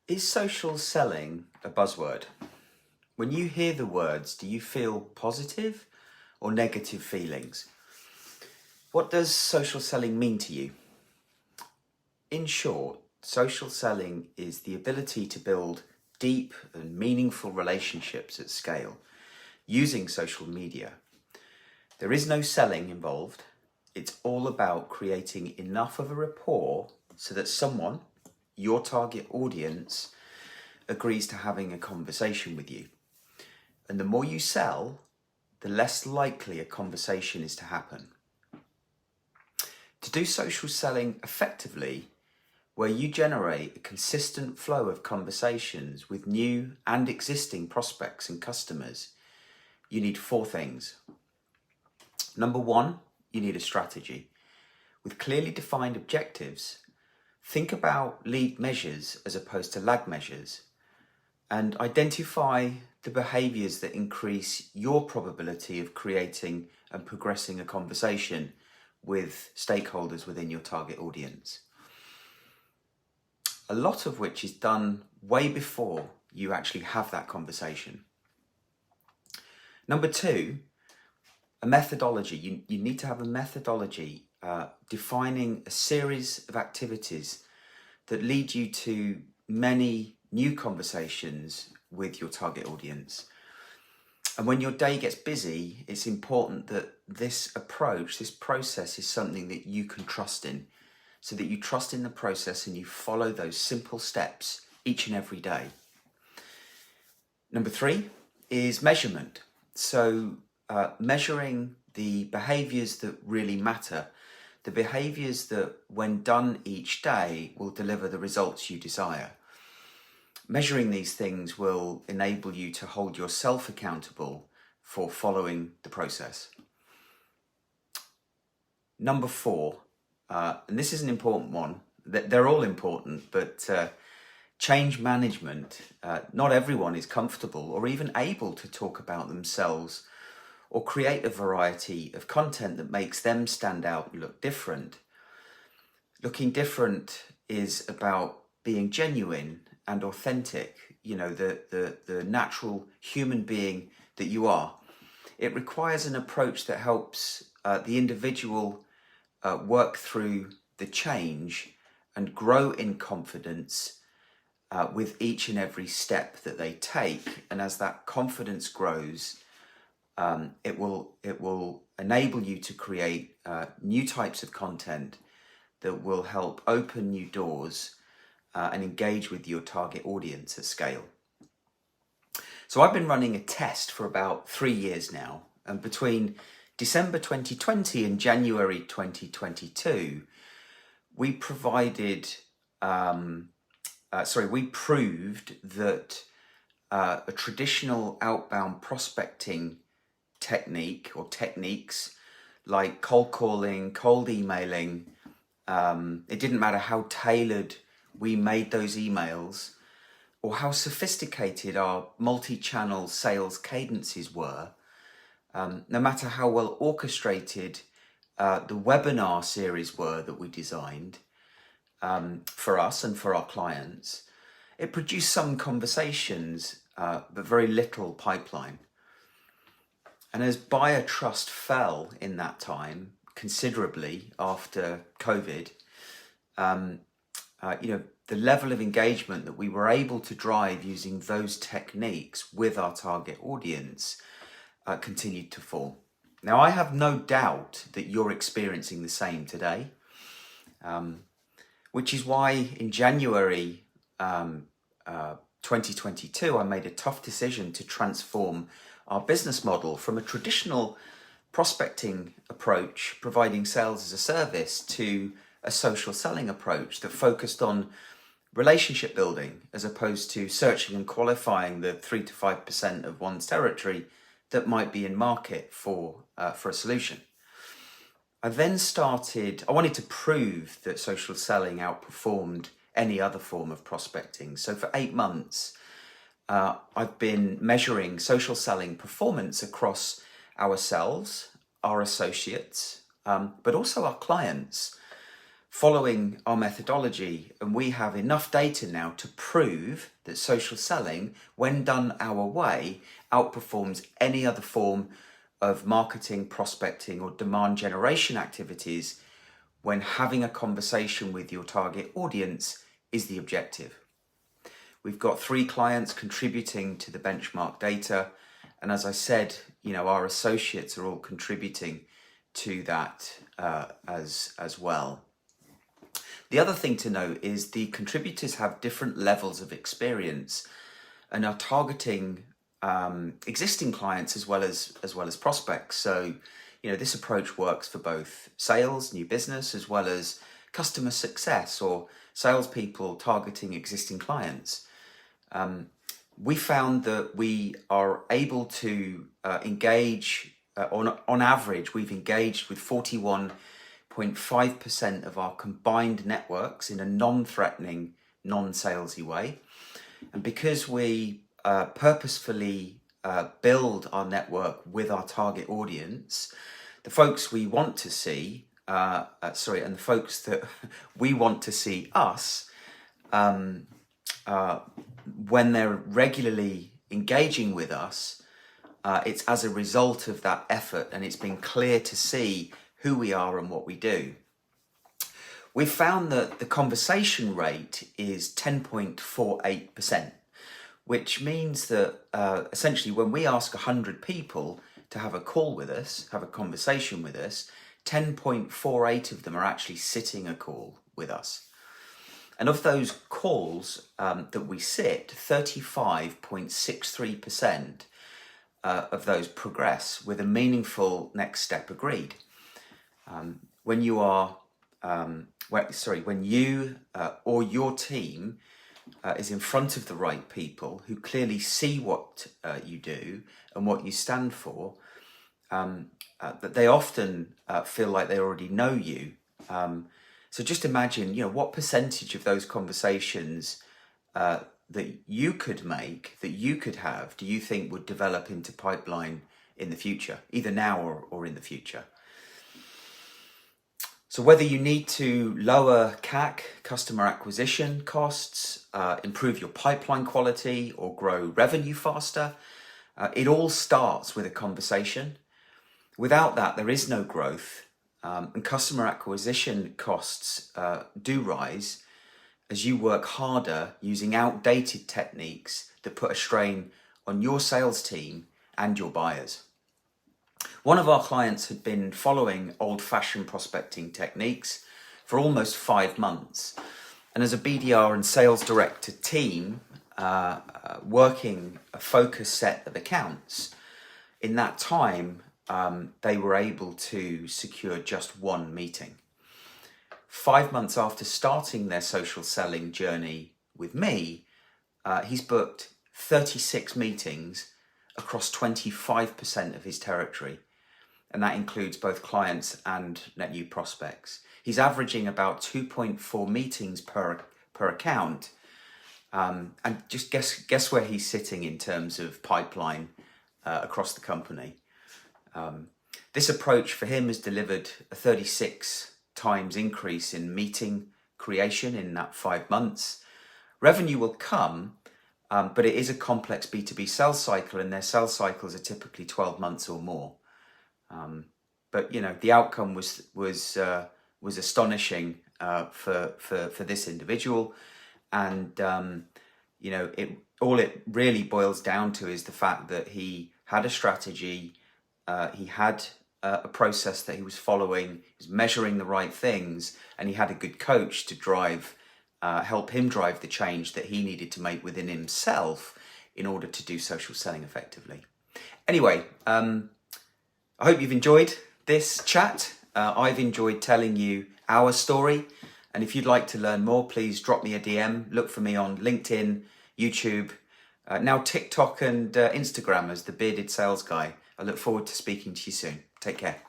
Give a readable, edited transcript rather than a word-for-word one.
Is social selling a buzzword? When you hear the words, do you feel positive or negative feelings? What does social selling mean to you? In short, social selling is the ability to build deep and meaningful relationships at scale using social media. There is no selling involved. It's all about creating enough of a rapport so that someone, your target audience, agrees to having a conversation with you. And the more you sell, the less likely a conversation is to happen. To do social selling effectively, where you generate a consistent flow of conversations with new and existing prospects and customers, you need four things. Number one, you need a strategy. With clearly defined objectives, think about lead measures as opposed to lag measures, and identify the behaviours that increase your probability of creating and progressing a conversation with stakeholders within your target audience. A lot of which is done way before you actually have that conversation. Number two, a methodology. You need to have a methodology defining a series of activities that lead you to many new conversations with your target audience. And when your day gets busy, it's important that this approach, this process is something that you can trust in, so that you trust in the process and you follow those simple steps each and every day. Number three is measurement. So measuring the behaviours that really matter, the behaviours that when done each day will deliver the results you desire. Measuring these things will enable you to hold yourself accountable for following the process. Number four, and this is an important one, they're all important, but change management. Not everyone is comfortable or even able to talk about themselves or create a variety of content that makes them stand out and look different. Looking different is about being genuine and authentic, the natural human being that you are. It requires an approach that helps the individual work through the change and grow in confidence with each and every step that they take. And as that confidence grows, it will enable you to create new types of content that will help open new doors and engage with your target audience at scale. So I've been running a test for about 3 years now, and between December 2020 and January 2022, we proved that a traditional outbound prospecting technique or techniques like cold calling, cold emailing, it didn't matter how tailored we made those emails or how sophisticated our multi-channel sales cadences were, no matter how well orchestrated the webinar series were that we designed for us and for our clients, it produced some conversations, but very little pipeline. And as buyer trust fell in that time considerably after COVID, the level of engagement that we were able to drive using those techniques with our target audience continued to fall. Now, I have no doubt that you're experiencing the same today, which is why in January 2022, I made a tough decision to transform our business model from a traditional prospecting approach, providing sales as a service, to a social selling approach that focused on relationship building as opposed to searching and qualifying the 3 to 5% of one's territory that might be in market for a solution. I wanted to prove that social selling outperformed any other form of prospecting. So for 8 months, I've been measuring social selling performance across ourselves, our associates, but also our clients, following our methodology, and we have enough data now to prove that social selling, when done our way, outperforms any other form of marketing, prospecting or demand generation activities when having a conversation with your target audience is the objective. We've got 3 clients contributing to the benchmark data, and as I said, our associates are all contributing to that as well. The other thing to note is the contributors have different levels of experience and are targeting existing clients as well as prospects. So, this approach works for both sales, new business, as well as customer success or salespeople targeting existing clients. We found that we are able to engage, on average, we've engaged with 41.5% of our combined networks in a non-threatening, non-salesy way. And because we purposefully build our network with our target audience, the folks we want to see, and the folks that we want to see us, when they're regularly engaging with us, it's as a result of that effort, and it's been clear to see who we are and what we do. We've found that the conversation rate is 10.48%, which means that essentially when we ask 100 people to have a call with us, have a conversation with us, 10.48 of them are actually sitting a call with us. And of those calls that we sit, 35.63% of those progress with a meaningful next step agreed. When you or your team is in front of the right people who clearly see what you do and what you stand for, that they often feel like they already know you. So just imagine, what percentage of those conversations that you could make, that you could have, do you think would develop into pipeline in the future, either now or in the future? So whether you need to lower CAC, customer acquisition costs, improve your pipeline quality or grow revenue faster, it all starts with a conversation. Without that, there is no growth. And customer acquisition costs do rise as you work harder using outdated techniques that put a strain on your sales team and your buyers. One of our clients had been following old-fashioned prospecting techniques for almost 5 months. And as a BDR and sales director team working a focused set of accounts, in that time, they were able to secure just 1 meeting. 5 months after starting their social selling journey with me, he's booked 36 meetings across 25% of his territory. And that includes both clients and net new prospects. He's averaging about 2.4 meetings per account. And just guess where he's sitting in terms of pipeline across the company. This approach for him has delivered a 36 times increase in meeting creation in that 5 months. Revenue will come, but it is a complex B2B sales cycle, and their sales cycles are typically 12 months or more. But the outcome was astonishing for this individual, and it really boils down to is the fact that he had a strategy. He had a process that he was following, he was measuring the right things, and he had a good coach to help him drive the change that he needed to make within himself in order to do social selling effectively. Anyway, I hope you've enjoyed this chat. I've enjoyed telling you our story, and if you'd like to learn more, please drop me a DM. Look for me on LinkedIn, YouTube, now TikTok and Instagram as the Bearded Sales Guy. I look forward to speaking to you soon. Take care.